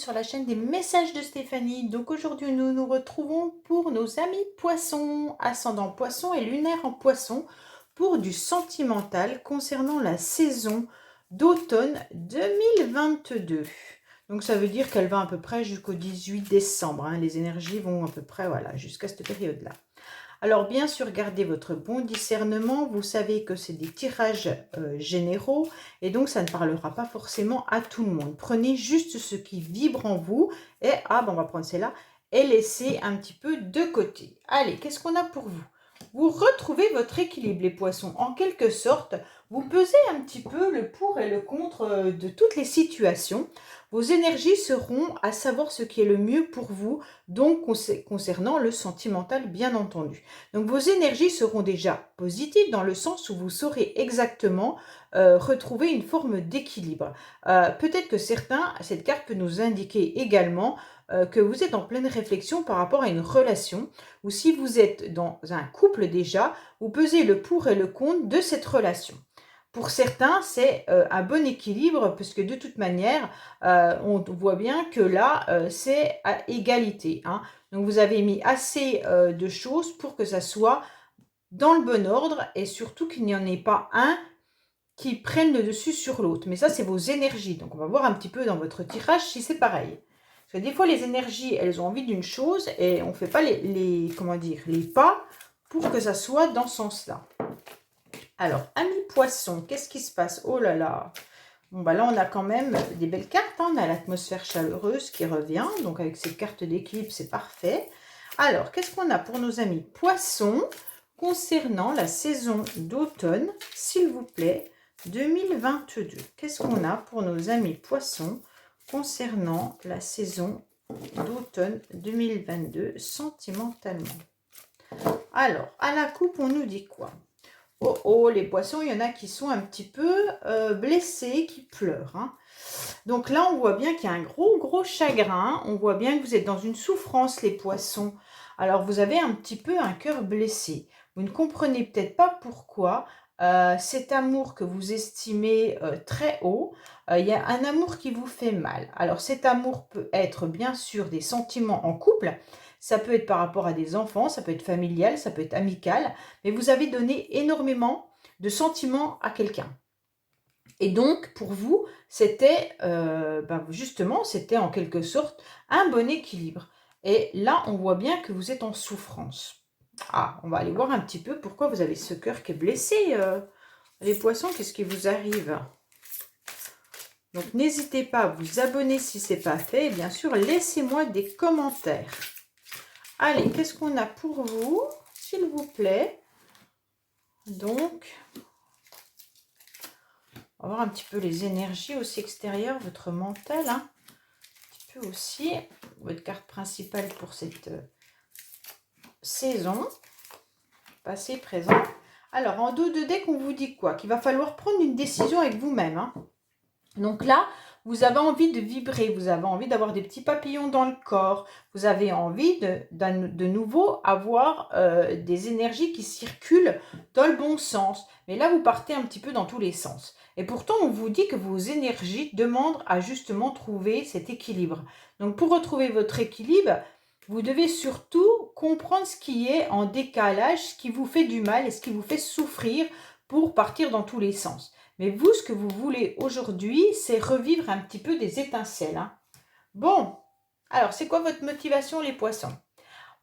sur la chaîne des messages de Stéphanie. Donc aujourd'hui, nous nous retrouvons pour nos amis poissons, ascendant poisson et lunaire en poisson, pour du sentimental concernant la saison d'automne 2022. Donc ça veut dire qu'elle va à peu près jusqu'au 18 décembre. Hein. Les énergies vont à peu près voilà, jusqu'à cette période-là. Alors bien sûr, gardez votre bon discernement. Vous savez que c'est des tirages généraux et donc ça ne parlera pas forcément à tout le monde. Prenez juste ce qui vibre en vous et on va prendre celle-là et laissez un petit peu de côté. Allez, qu'est-ce qu'on a pour vous? Vous retrouvez votre équilibre, les poissons. En quelque sorte, vous pesez un petit peu le pour et le contre de toutes les situations. Vos énergies seront à savoir ce qui est le mieux pour vous, donc concernant le sentimental, bien entendu. Donc vos énergies seront déjà positives dans le sens où vous saurez exactement retrouver une forme d'équilibre. Peut-être que cette carte peut nous indiquer également que vous êtes en pleine réflexion par rapport à une relation, ou si vous êtes dans un couple déjà, vous pesez le pour et le contre de cette relation. Pour certains, c'est un bon équilibre, parce que de toute manière, on voit bien que là, c'est à égalité. Hein. Donc vous avez mis assez de choses pour que ça soit dans le bon ordre, et surtout qu'il n'y en ait pas un qui prenne le dessus sur l'autre. Mais ça, c'est vos énergies. Donc on va voir un petit peu dans votre tirage si c'est pareil. Parce que des fois, les énergies, elles ont envie d'une chose et on ne fait pas les pas pour que ça soit dans ce sens-là. Alors, ami poisson, qu'est-ce qui se passe? Oh là là. Bon, bah là, on a quand même des belles cartes. Hein. On a l'atmosphère chaleureuse qui revient. Donc, avec ces cartes d'équilibre, c'est parfait. Alors, qu'est-ce qu'on a pour nos amis poissons concernant la saison d'automne, s'il vous plaît, 2022? Qu'est-ce qu'on a pour nos amis poissons concernant la saison d'automne 2022 sentimentalement? Alors, à la coupe, on nous dit quoi? Oh oh, les poissons, il y en a qui sont un petit peu blessés, qui pleurent. Hein. Donc là, on voit bien qu'il y a un gros chagrin. On voit bien que vous êtes dans une souffrance, les poissons. Alors, vous avez un petit peu un cœur blessé. Vous ne comprenez peut-être pas pourquoi. Cet amour que vous estimez très haut, il y a un amour qui vous fait mal. Alors, cet amour peut être bien sûr des sentiments en couple. Ça peut être par rapport à des enfants, ça peut être familial, ça peut être amical. Mais vous avez donné énormément de sentiments à quelqu'un. Et donc, pour vous, c'était justement, c'était en quelque sorte un bon équilibre. Et là, on voit bien que vous êtes en souffrance. Ah, on va aller voir un petit peu pourquoi vous avez ce cœur qui est blessé. Les poissons, qu'est-ce qui vous arrive? Donc, n'hésitez pas à vous abonner si ce n'est pas fait. Et bien sûr, laissez-moi des commentaires. Allez, qu'est-ce qu'on a pour vous, s'il vous plaît? Donc, on va voir un petit peu les énergies aussi extérieures, votre mental, hein, un petit peu aussi, votre carte principale pour cette saison, passé, présent. Alors, en dos de deck, on vous dit quoi? Qu'il va falloir prendre une décision avec vous-même. Hein. Donc là, vous avez envie de vibrer, vous avez envie d'avoir des petits papillons dans le corps, vous avez envie de nouveau avoir des énergies qui circulent dans le bon sens. Mais là, vous partez un petit peu dans tous les sens. Et pourtant, on vous dit que vos énergies demandent à justement trouver cet équilibre. Donc, pour retrouver votre équilibre, vous devez surtout comprendre ce qui est en décalage, ce qui vous fait du mal et ce qui vous fait souffrir pour partir dans tous les sens. Mais vous, ce que vous voulez aujourd'hui, c'est revivre un petit peu des étincelles. Hein. Bon, alors c'est quoi votre motivation, les poissons?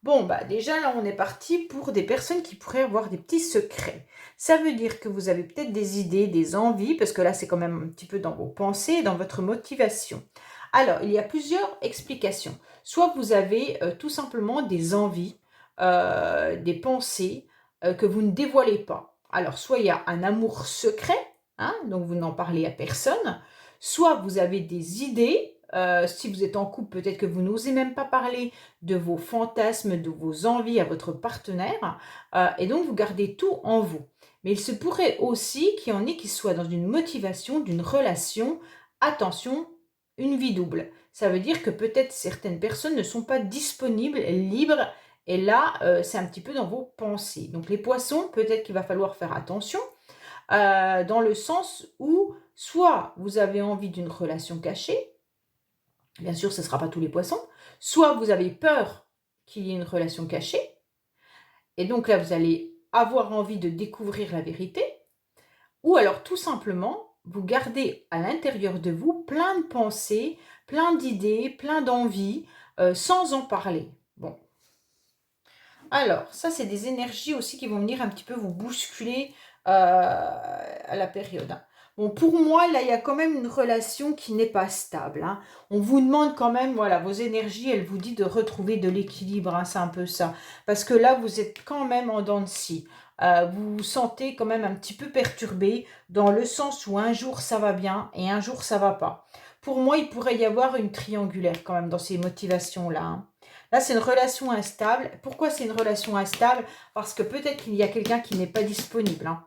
Bon, déjà là, on est parti pour des personnes qui pourraient avoir des petits secrets. Ça veut dire que vous avez peut-être des idées, des envies, parce que là, c'est quand même un petit peu dans vos pensées, dans votre motivation. Alors, il y a plusieurs explications. Soit vous avez tout simplement des envies, des pensées que vous ne dévoilez pas. Alors, soit il y a un amour secret, hein, donc vous n'en parlez à personne, soit vous avez des idées, si vous êtes en couple, peut-être que vous n'osez même pas parler de vos fantasmes, de vos envies à votre partenaire, et donc vous gardez tout en vous. Mais il se pourrait aussi qu'il y en ait qui soient dans une motivation d'une relation, attention, une vie double. Ça veut dire que peut-être certaines personnes ne sont pas disponibles, libres, et là, c'est un petit peu dans vos pensées. Donc les poissons, peut-être qu'il va falloir faire attention, dans le sens où soit vous avez envie d'une relation cachée, Bien sûr, ce ne sera pas tous les poissons. Soit vous avez peur qu'il y ait une relation cachée, et donc là, vous allez avoir envie de découvrir la vérité, ou alors tout simplement, vous gardez à l'intérieur de vous plein de pensées, plein d'idées, plein d'envies, sans en parler. Bon. Alors, ça, c'est des énergies aussi qui vont venir un petit peu vous bousculer à la période, hein. Bon, pour moi, là, il y a quand même une relation qui n'est pas stable, hein. On vous demande quand même, voilà, vos énergies, elle vous dit de retrouver de l'équilibre, hein, c'est un peu ça. Parce que là, vous êtes quand même en dents de scie. Vous vous sentez quand même un petit peu perturbé, dans le sens où un jour ça va bien et un jour ça va pas. Pour moi, il pourrait y avoir une triangulaire quand même dans ces motivations-là, hein. Là, c'est une relation instable. Pourquoi c'est une relation instable? Parce que peut-être qu'il y a quelqu'un qui n'est pas disponible, hein.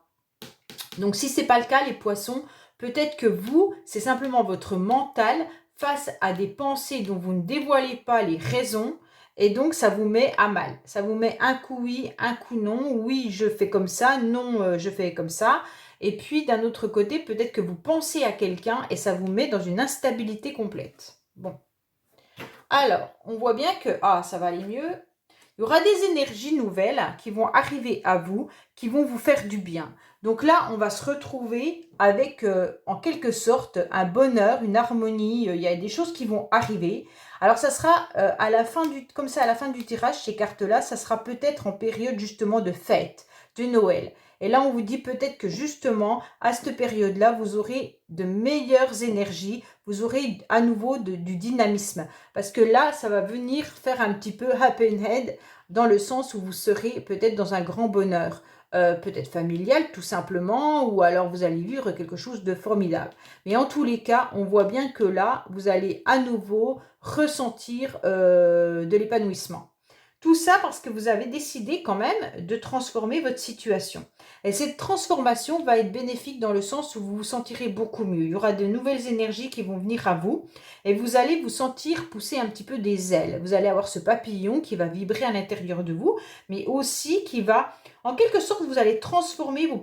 Donc, si ce n'est pas le cas, les poissons, peut-être que vous, c'est simplement votre mental face à des pensées dont vous ne dévoilez pas les raisons. Et donc, ça vous met à mal. Ça vous met un coup oui, un coup non. Oui, je fais comme ça. Non, je fais comme ça. Et puis, d'un autre côté, peut-être que vous pensez à quelqu'un et ça vous met dans une instabilité complète. Bon. Alors, on voit bien que, ça va aller mieux. Il y aura des énergies nouvelles qui vont arriver à vous, qui vont vous faire du bien. Donc là, on va se retrouver avec, en quelque sorte, un bonheur, une harmonie. Il y a des choses qui vont arriver. Alors, ça sera à la fin comme ça, à la fin du tirage, ces cartes-là, ça sera peut-être en période justement de fête, de Noël. Et là, on vous dit peut-être que justement, à cette période-là, vous aurez de meilleures énergies, vous aurez à nouveau du dynamisme. Parce que là, ça va venir faire un petit peu happy head dans le sens où vous serez peut-être dans un grand bonheur. Peut-être familial tout simplement, ou alors vous allez vivre quelque chose de formidable. Mais en tous les cas, on voit bien que là, vous allez à nouveau ressentir de l'épanouissement. Tout ça parce que vous avez décidé quand même de transformer votre situation. Et cette transformation va être bénéfique dans le sens où vous vous sentirez beaucoup mieux. Il y aura de nouvelles énergies qui vont venir à vous et vous allez vous sentir pousser un petit peu des ailes. Vous allez avoir ce papillon qui va vibrer à l'intérieur de vous, mais aussi qui va, en quelque sorte, vous allez transformer vos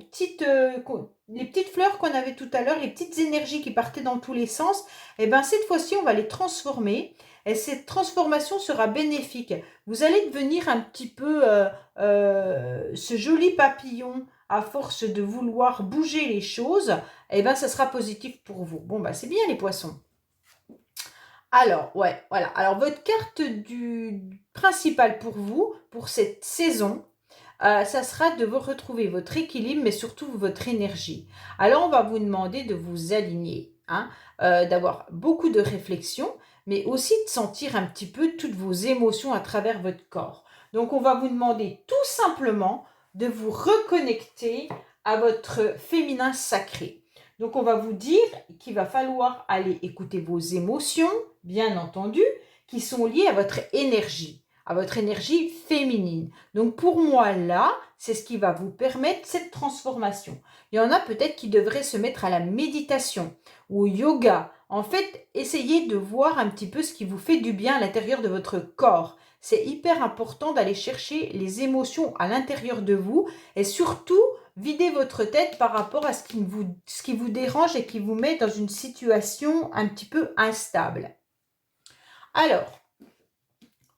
les petites fleurs qu'on avait tout à l'heure, les petites énergies qui partaient dans tous les sens. Et bien cette fois-ci, on va les transformer. Et cette transformation sera bénéfique. Vous allez devenir un petit peu ce joli papillon à force de vouloir bouger les choses. Et bien, ça sera positif pour vous. Bon, c'est bien les poissons. Alors, ouais, voilà. Alors, votre carte principale pour vous, pour cette saison, ça sera de vous retrouver votre équilibre, mais surtout votre énergie. Alors, on va vous demander de vous aligner, hein, d'avoir beaucoup de réflexion, mais aussi de sentir un petit peu toutes vos émotions à travers votre corps. Donc, on va vous demander tout simplement de vous reconnecter à votre féminin sacré. Donc, on va vous dire qu'il va falloir aller écouter vos émotions, bien entendu, qui sont liées à votre énergie féminine. Donc, pour moi, là, c'est ce qui va vous permettre cette transformation. Il y en a peut-être qui devraient se mettre à la méditation ou au yoga. En fait, essayez de voir un petit peu ce qui vous fait du bien à l'intérieur de votre corps. C'est hyper important d'aller chercher les émotions à l'intérieur de vous et surtout, videz votre tête par rapport à ce qui vous dérange et qui vous met dans une situation un petit peu instable. Alors,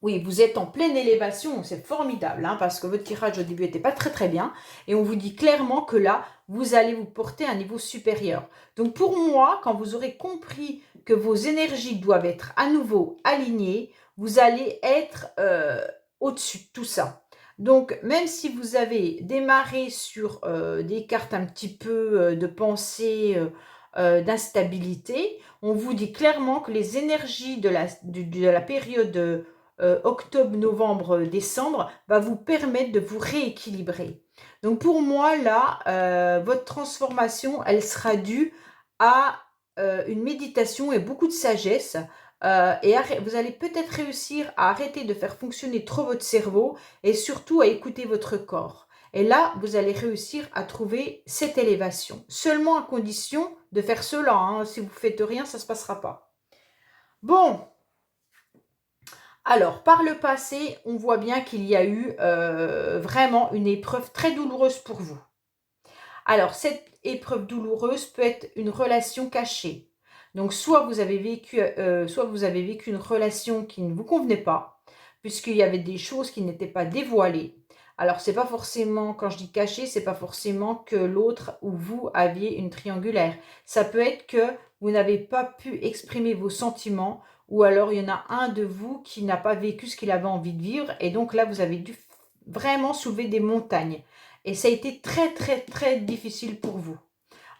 oui, vous êtes en pleine élévation, c'est formidable, hein, parce que votre tirage au début n'était pas très très bien. Et on vous dit clairement que là, vous allez vous porter à un niveau supérieur. Donc pour moi, quand vous aurez compris que vos énergies doivent être à nouveau alignées, vous allez être au-dessus de tout ça. Donc, même si vous avez démarré sur des cartes un petit peu de pensée, d'instabilité, on vous dit clairement que les énergies de la période octobre, novembre, décembre va vous permettre de vous rééquilibrer. Donc, pour moi, là, votre transformation, elle sera due à une méditation et beaucoup de sagesse. Et vous allez peut-être réussir à arrêter de faire fonctionner trop votre cerveau et surtout à écouter votre corps. Et là, vous allez réussir à trouver cette élévation. Seulement à condition de faire cela, hein. Si vous ne faites rien, ça ne se passera pas. Bon. Alors, par le passé, on voit bien qu'il y a eu vraiment une épreuve très douloureuse pour vous. Alors, cette épreuve douloureuse peut être une relation cachée. Donc, soit vous avez vécu une relation qui ne vous convenait pas, puisqu'il y avait des choses qui n'étaient pas dévoilées. Alors, c'est pas forcément, quand je dis caché, c'est pas forcément que l'autre ou vous aviez une triangulaire. Ça peut être que vous n'avez pas pu exprimer vos sentiments, ou alors il y en a un de vous qui n'a pas vécu ce qu'il avait envie de vivre, et donc là, vous avez dû vraiment soulever des montagnes. Et ça a été très, très, très difficile pour vous.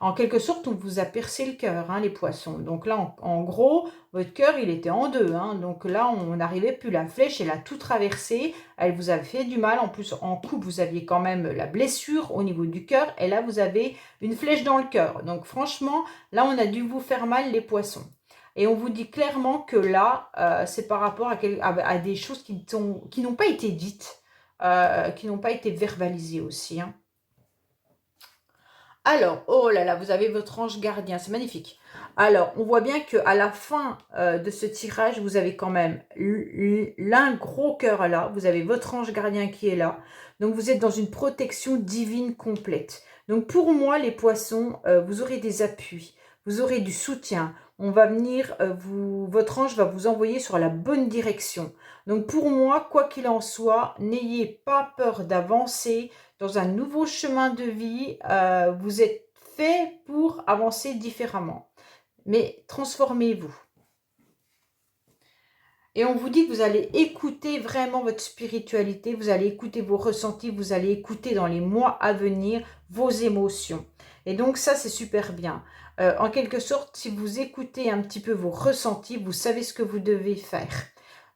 En quelque sorte, on vous a percé le cœur, hein, les poissons. Donc là, en gros, votre cœur, il était en deux. Hein. Donc là, on n'arrivait plus. La flèche, elle a tout traversé. Elle vous a fait du mal. En plus, en couple, vous aviez quand même la blessure au niveau du cœur. Et là, vous avez une flèche dans le cœur. Donc franchement, là, on a dû vous faire mal, les poissons. Et on vous dit clairement que là, c'est par rapport à des choses qui n'ont pas été dites, qui n'ont pas été verbalisées aussi, hein. Alors, oh là là, vous avez votre ange gardien, c'est magnifique. Alors, on voit bien qu'à la fin de ce tirage, vous avez quand même l'un gros cœur là, vous avez votre ange gardien qui est là. Donc, vous êtes dans une protection divine complète. Donc, pour moi, les poissons, vous aurez des appuis, vous aurez du soutien. On va venir, votre ange va vous envoyer sur la bonne direction. Donc, pour moi, quoi qu'il en soit, n'ayez pas peur d'avancer dans un nouveau chemin de vie. Vous êtes fait pour avancer différemment. Mais transformez-vous. Et on vous dit que vous allez écouter vraiment votre spiritualité, vous allez écouter vos ressentis, vous allez écouter dans les mois à venir vos émotions. Et donc ça, c'est super bien. En quelque sorte, si vous écoutez un petit peu vos ressentis, vous savez ce que vous devez faire.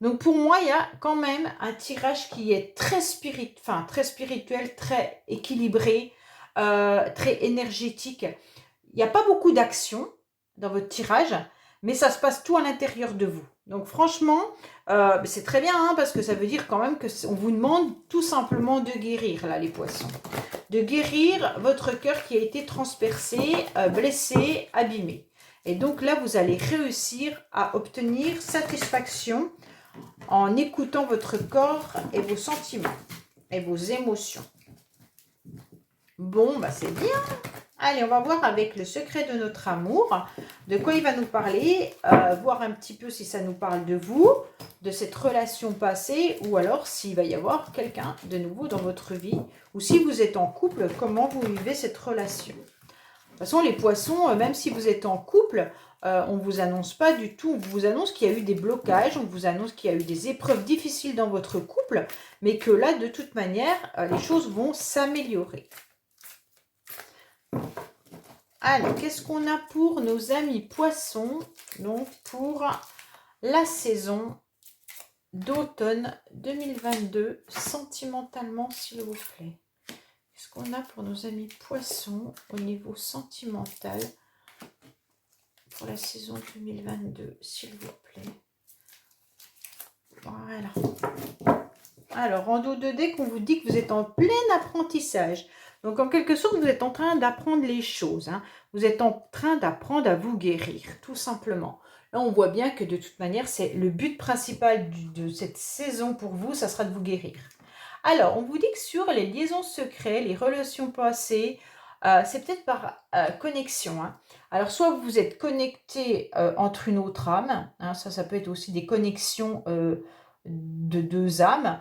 Donc pour moi, il y a quand même un tirage qui est très spirituel, très équilibré, très énergétique. Il n'y a pas beaucoup d'action dans votre tirage, mais ça se passe tout à l'intérieur de vous. Donc franchement, c'est très bien, hein, parce que ça veut dire quand même qu'on vous demande tout simplement de guérir, là, les poissons. De guérir votre cœur qui a été transpercé, blessé, abîmé. Et donc là, vous allez réussir à obtenir satisfaction en écoutant votre corps et vos sentiments et vos émotions. Bon, bah c'est bien. Allez, on va voir avec le secret de notre amour, de quoi il va nous parler, voir un petit peu si ça nous parle de vous, de cette relation passée, ou alors s'il va y avoir quelqu'un de nouveau dans votre vie, ou si vous êtes en couple, comment vous vivez cette relation. De toute façon, les poissons, même si vous êtes en couple, on ne vous annonce pas du tout, on vous annonce qu'il y a eu des blocages, on vous annonce qu'il y a eu des épreuves difficiles dans votre couple, mais que là, de toute manière, les choses vont s'améliorer. Alors, qu'est-ce qu'on a pour nos amis poissons? Donc, pour la saison d'automne 2022, sentimentalement, s'il vous plaît. Qu'est-ce qu'on a pour nos amis poissons au niveau sentimental pour la saison 2022, s'il vous plaît? Voilà. Alors, en dos de dés, qu'on vous dit que vous êtes en plein apprentissage. Donc, en quelque sorte, vous êtes en train d'apprendre les choses. Hein. Vous êtes en train d'apprendre à vous guérir, tout simplement. Là, on voit bien que de toute manière, c'est le but principal de cette saison pour vous, ça sera de vous guérir. Alors, on vous dit que sur les liaisons secrètes, les relations passées, c'est peut-être par connexion. Hein. Alors, soit vous êtes connecté entre une autre âme, hein, ça peut être aussi des connexions de deux âmes,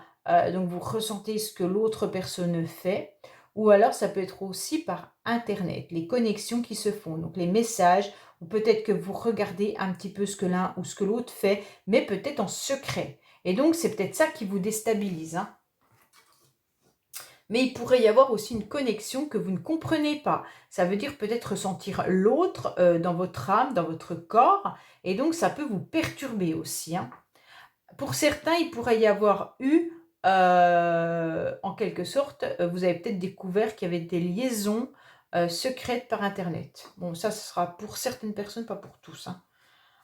donc vous ressentez ce que l'autre personne fait, ou alors ça peut être aussi par Internet, les connexions qui se font, donc les messages, ou peut-être que vous regardez un petit peu ce que l'un ou ce que l'autre fait, mais peut-être en secret. Et donc, c'est peut-être ça qui vous déstabilise. Hein. Mais il pourrait y avoir aussi une connexion que vous ne comprenez pas. Ça veut dire peut-être ressentir l'autre dans votre âme, dans votre corps, et donc ça peut vous perturber aussi. Hein. Pour certains, il pourrait y avoir eu, en quelque sorte, vous avez peut-être découvert qu'il y avait des liaisons secrètes par Internet. Bon, ça, ce sera pour certaines personnes, pas pour tous. Hein.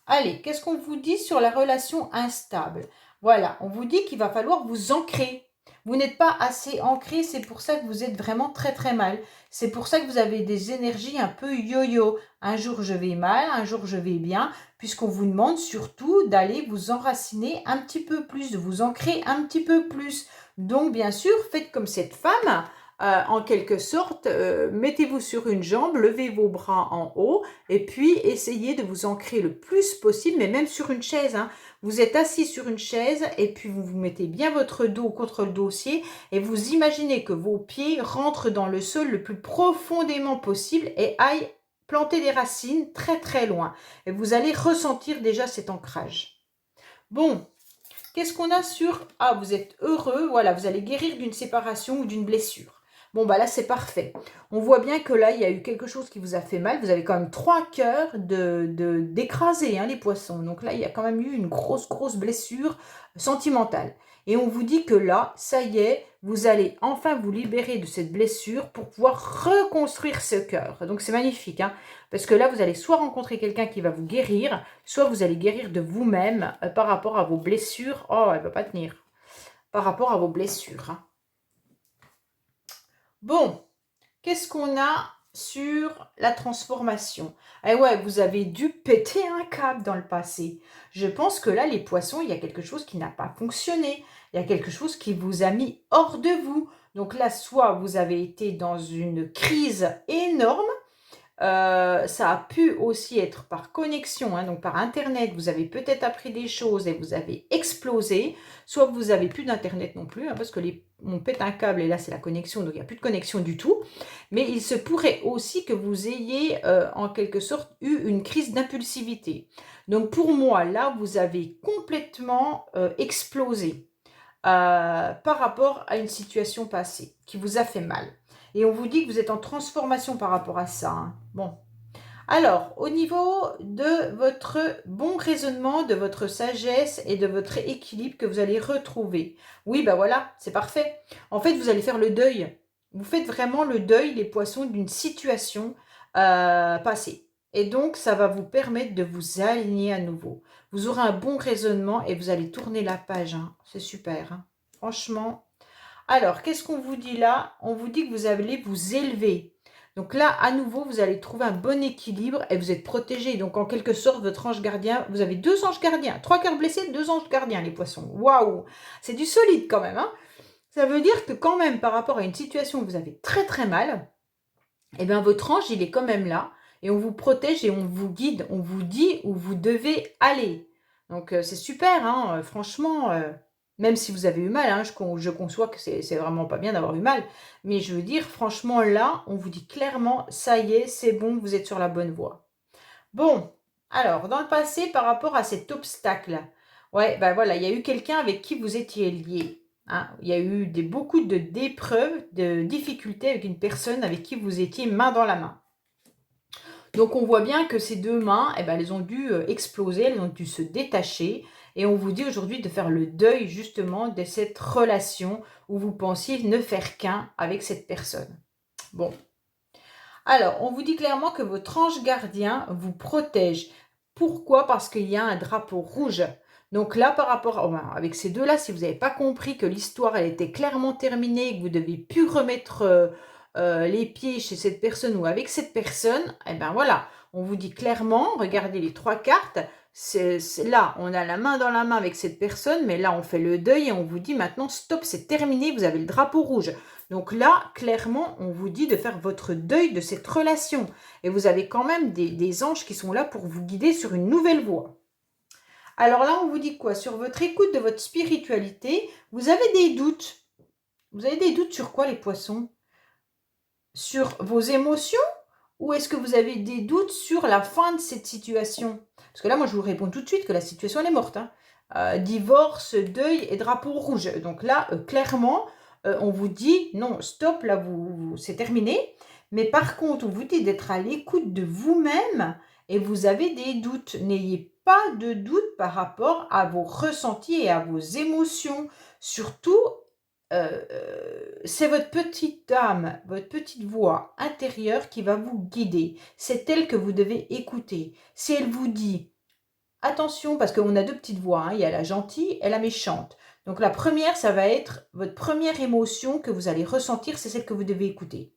Allez, qu'est-ce qu'on vous dit sur la relation instable? Voilà, on vous dit qu'il va falloir vous ancrer. Vous n'êtes pas assez ancré, c'est pour ça que vous êtes vraiment très très mal. C'est pour ça que vous avez des énergies un peu yo-yo. Un jour je vais mal, un jour je vais bien, puisqu'on vous demande surtout d'aller vous enraciner un petit peu plus, de vous ancrer un petit peu plus. Donc bien sûr, faites comme cette femme, En quelque sorte, mettez-vous sur une jambe, levez vos bras en haut et puis essayez de vous ancrer le plus possible, mais même sur une chaise, hein. Vous êtes assis sur une chaise et puis vous mettez bien votre dos contre le dossier et vous imaginez que vos pieds rentrent dans le sol le plus profondément possible et aillent planter des racines très très loin. Et vous allez ressentir déjà cet ancrage. Bon, qu'est-ce qu'on a sur... Ah, vous êtes heureux, voilà, vous allez guérir d'une séparation ou d'une blessure. Bon, bah là, c'est parfait. On voit bien que là, il y a eu quelque chose qui vous a fait mal. Vous avez quand même 3 cœurs d'écraser, hein, les poissons. Donc là, il y a quand même eu une grosse blessure sentimentale. Et on vous dit que là, ça y est, vous allez enfin vous libérer de cette blessure pour pouvoir reconstruire ce cœur. Donc c'est magnifique, hein, parce que là, vous allez soit rencontrer quelqu'un qui va vous guérir, soit vous allez guérir de vous-même par rapport à vos blessures. Oh, elle ne va pas tenir. Par rapport à vos blessures, hein. Bon, qu'est-ce qu'on a sur la transformation? Eh ouais, vous avez dû péter un câble dans le passé. Je pense que là, les poissons, il y a quelque chose qui n'a pas fonctionné. Il y a quelque chose qui vous a mis hors de vous. Donc là, soit vous avez été dans une crise énorme, ça a pu aussi être par connexion, hein, donc par Internet, vous avez peut-être appris des choses et vous avez explosé, soit vous n'avez plus d'Internet non plus, hein, parce que on pète un câble et là c'est la connexion, donc il n'y a plus de connexion du tout. Mais il se pourrait aussi que vous ayez en quelque sorte eu une crise d'impulsivité. Donc pour moi, là, vous avez complètement explosé par rapport à une situation passée qui vous a fait mal. Et on vous dit que vous êtes en transformation par rapport à ça, hein. Bon. Alors, au niveau de votre bon raisonnement, de votre sagesse et de votre équilibre que vous allez retrouver. Oui, ben voilà, c'est parfait. En fait, vous allez faire le deuil. Vous faites vraiment le deuil, les poissons, d'une situation passée. Et donc, ça va vous permettre de vous aligner à nouveau. Vous aurez un bon raisonnement et vous allez tourner la page, hein. C'est super, hein. Franchement. Alors, qu'est-ce qu'on vous dit là? On vous dit que vous allez vous élever. Donc là, à nouveau, vous allez trouver un bon équilibre et vous êtes protégé. Donc, en quelque sorte, votre ange gardien, vous avez 2 anges gardiens. 3 cœurs blessés, 2 anges gardiens, les poissons. Waouh! C'est du solide quand même, hein? Ça veut dire que quand même, par rapport à une situation où vous avez très très mal, eh bien, votre ange, il est quand même là. Et on vous protège et on vous guide. On vous dit où vous devez aller. Donc, c'est super, hein? Franchement... même si vous avez eu mal, hein, je conçois que c'est vraiment pas bien d'avoir eu mal. Mais je veux dire, franchement, là, on vous dit clairement, ça y est, c'est bon, vous êtes sur la bonne voie. Bon, alors, dans le passé, par rapport à cet obstacle, ouais, ben voilà, il y a eu quelqu'un avec qui vous étiez lié, hein. Il y a eu beaucoup d'épreuves, de difficultés avec une personne avec qui vous étiez main dans la main. Donc on voit bien que ces 2 mains, eh ben, elles ont dû exploser, elles ont dû se détacher. Et on vous dit aujourd'hui de faire le deuil justement de cette relation où vous pensiez ne faire qu'un avec cette personne. Bon. Alors, on vous dit clairement que votre ange gardien vous protège. Pourquoi? Parce qu'il y a un drapeau rouge. Donc là, par rapport avec ces 2-là, si vous n'avez pas compris que l'histoire, elle était clairement terminée, que vous devez plus remettre les pieds chez cette personne ou avec cette personne, eh bien voilà, on vous dit clairement, regardez les 3 cartes, là, on a la main dans la main avec cette personne, mais là, on fait le deuil et on vous dit maintenant, stop, c'est terminé, vous avez le drapeau rouge. Donc là, clairement, on vous dit de faire votre deuil de cette relation. Et vous avez quand même des anges qui sont là pour vous guider sur une nouvelle voie. Alors là, on vous dit quoi? Sur votre écoute de votre spiritualité, vous avez des doutes. Vous avez des doutes sur quoi, les poissons? Sur vos émotions? Ou est-ce que vous avez des doutes sur la fin de cette situation? Parce que là, moi, je vous réponds tout de suite que la situation, elle est morte, hein. Divorce, deuil et drapeau rouge. Donc là, clairement, on vous dit, non, stop, là, c'est terminé. Mais par contre, on vous dit d'être à l'écoute de vous-même et vous avez des doutes. N'ayez pas de doute par rapport à vos ressentis et à vos émotions. Surtout, c'est votre petite âme, votre petite voix intérieure qui va vous guider. C'est elle que vous devez écouter. Si elle vous dit, attention, parce qu'on a 2 petites voix, hein, il y a la gentille et la méchante. Donc la première, ça va être votre première émotion que vous allez ressentir, c'est celle que vous devez écouter.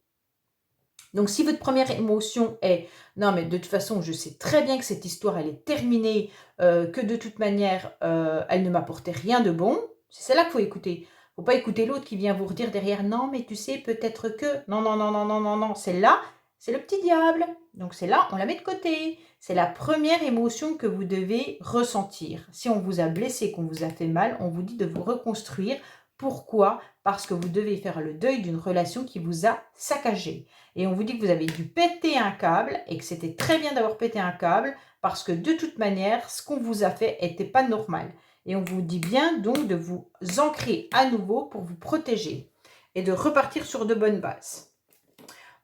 Donc si votre première émotion est « non mais de toute façon je sais très bien que cette histoire elle est terminée, que de toute manière elle ne m'apportait rien de bon », c'est celle-là qu'il faut écouter. Faut pas écouter l'autre qui vient vous redire derrière, non, mais tu sais, peut-être que, non, non, non, non, non, non, non, c'est là, c'est le petit diable. Donc c'est là, on la met de côté. C'est la première émotion que vous devez ressentir. Si on vous a blessé, qu'on vous a fait mal, on vous dit de vous reconstruire. Pourquoi? Parce que vous devez faire le deuil d'une relation qui vous a saccagé. Et on vous dit que vous avez dû péter un câble et que c'était très bien d'avoir pété un câble parce que de toute manière, ce qu'on vous a fait n'était pas normal. Et on vous dit bien donc de vous ancrer à nouveau pour vous protéger et de repartir sur de bonnes bases.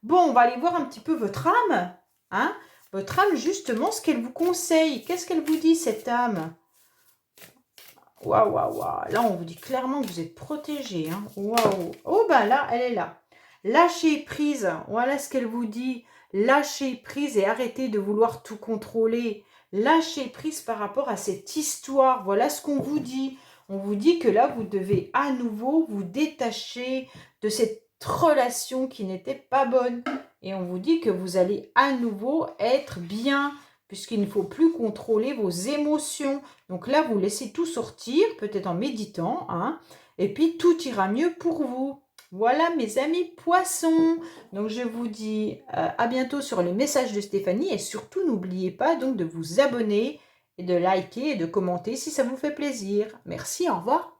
Bon, on va aller voir un petit peu votre âme. Hein? Votre âme, justement, ce qu'elle vous conseille. Qu'est-ce qu'elle vous dit, cette âme? Waouh, waouh, waouh. Là, on vous dit clairement que vous êtes protégé. Hein? Waouh. Oh, ben là, elle est là. Lâchez prise. Voilà ce qu'elle vous dit. Lâchez prise et arrêtez de vouloir tout contrôler. Lâchez prise par rapport à cette histoire. Voilà ce qu'on vous dit. On vous dit que là, vous devez à nouveau vous détacher de cette relation qui n'était pas bonne. Et on vous dit que vous allez à nouveau être bien, puisqu'il ne faut plus contrôler vos émotions. Donc là, vous laissez tout sortir, peut-être en méditant, hein, et puis tout ira mieux pour vous. Voilà mes amis poissons. Donc je vous dis à bientôt sur les messages de Stéphanie et surtout n'oubliez pas donc de vous abonner et de liker et de commenter si ça vous fait plaisir. Merci, au revoir.